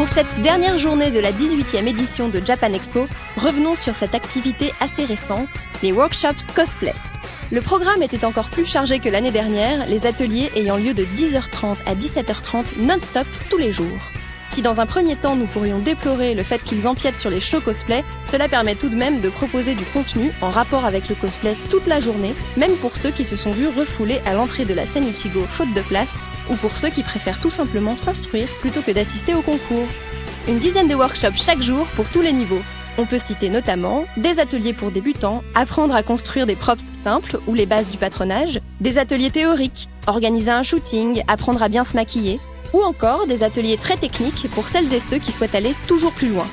Pour cette dernière journée de la 18e édition de Japan Expo, revenons sur cette activité assez récente, les workshops cosplay. Le programme était encore plus chargé que l'année dernière, les ateliers ayant lieu de 10h30 à 17h30 non-stop tous les jours. Si dans un premier temps nous pourrions déplorer le fait qu'ils empiètent sur les shows cosplay, cela permet tout de même de proposer du contenu en rapport avec le cosplay toute la journée, même pour ceux qui se sont vus refoulés à l'entrée de la scène Ichigo faute de place, ou pour ceux qui préfèrent tout simplement s'instruire plutôt que d'assister au concours. Une dizaine de workshops chaque jour pour tous les niveaux. On peut citer notamment des ateliers pour débutants, apprendre à construire des props simples ou les bases du patronage, des ateliers théoriques, organiser un shooting, apprendre à bien se maquiller, ou encore des ateliers très techniques pour celles et ceux qui souhaitent aller toujours plus loin.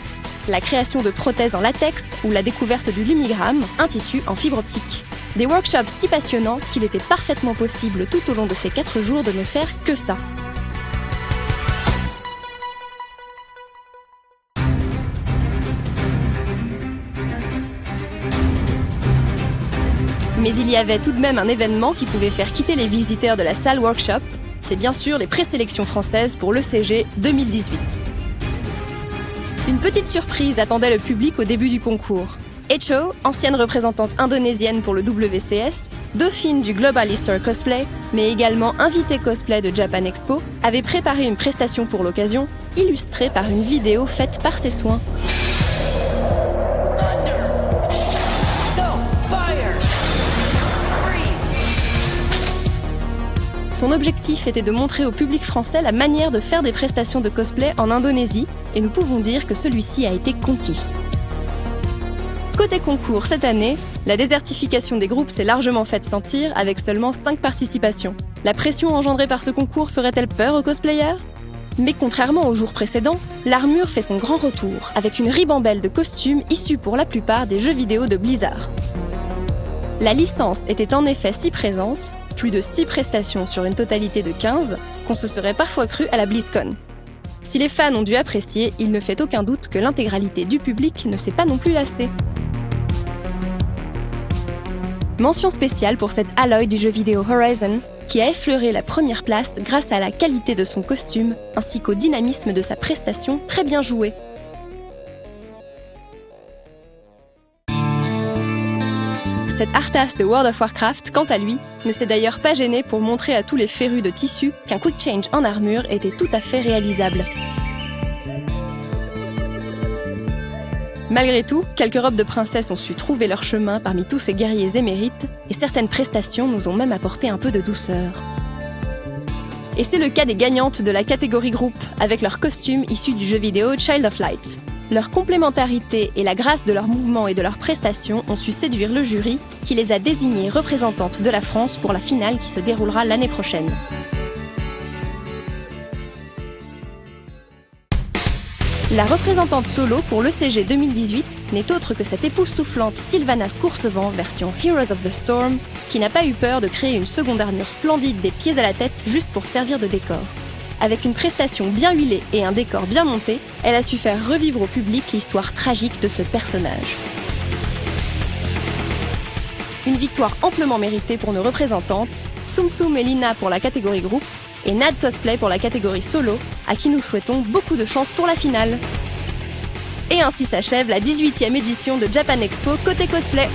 La création de prothèses en latex ou la découverte du lumigramme, un tissu en fibre optique. Des workshops si passionnants qu'il était parfaitement possible tout au long de ces 4 jours de ne faire que ça. Mais il y avait tout de même un événement qui pouvait faire quitter les visiteurs de la salle workshop. C'est bien sûr les présélections françaises pour l'ECG 2018. Une petite surprise attendait le public au début du concours. Echo, ancienne représentante indonésienne pour le WCS, dauphine du Global Easter Cosplay, mais également invitée cosplay de Japan Expo, avait préparé une prestation pour l'occasion, illustrée par une vidéo faite par ses soins. Son objectif était de montrer au public français la manière de faire des prestations de cosplay en Indonésie, et nous pouvons dire que celui-ci a été conquis. Côté concours cette année, la désertification des groupes s'est largement faite sentir avec seulement 5 participations. La pression engendrée par ce concours ferait-elle peur aux cosplayers ? Mais contrairement aux jours précédents, l'armure fait son grand retour avec une ribambelle de costumes issus pour la plupart des jeux vidéo de Blizzard. La licence était en effet si présente, plus de 6 prestations sur une totalité de 15, qu'on se serait parfois cru à la BlizzCon. Si les fans ont dû apprécier, il ne fait aucun doute que l'intégralité du public ne s'est pas non plus lassée. Mention spéciale pour cette Aloy du jeu vidéo Horizon, qui a effleuré la première place grâce à la qualité de son costume, ainsi qu'au dynamisme de sa prestation très bien jouée. Cet Arthas de World of Warcraft, quant à lui, ne s'est d'ailleurs pas gêné pour montrer à tous les férus de tissu qu'un quick change en armure était tout à fait réalisable. Malgré tout, quelques robes de princesse ont su trouver leur chemin parmi tous ces guerriers émérites, et certaines prestations nous ont même apporté un peu de douceur. Et c'est le cas des gagnantes de la catégorie groupe, avec leurs costumes issus du jeu vidéo Child of Light. Leur complémentarité et la grâce de leurs mouvements et de leurs prestations ont su séduire le jury, qui les a désignées représentantes de la France pour la finale qui se déroulera l'année prochaine. La représentante solo pour l'ECG 2018 n'est autre que cette époustouflante Sylvanas Coursevent version Heroes of the Storm, qui n'a pas eu peur de créer une seconde armure splendide des pieds à la tête juste pour servir de décor. Avec une prestation bien huilée et un décor bien monté, elle a su faire revivre au public l'histoire tragique de ce personnage. Une victoire amplement méritée pour nos représentantes, Tsum Tsum et Lina pour la catégorie groupe, et Nad Cosplay pour la catégorie solo, à qui nous souhaitons beaucoup de chance pour la finale. Et ainsi s'achève la 18e édition de Japan Expo côté cosplay.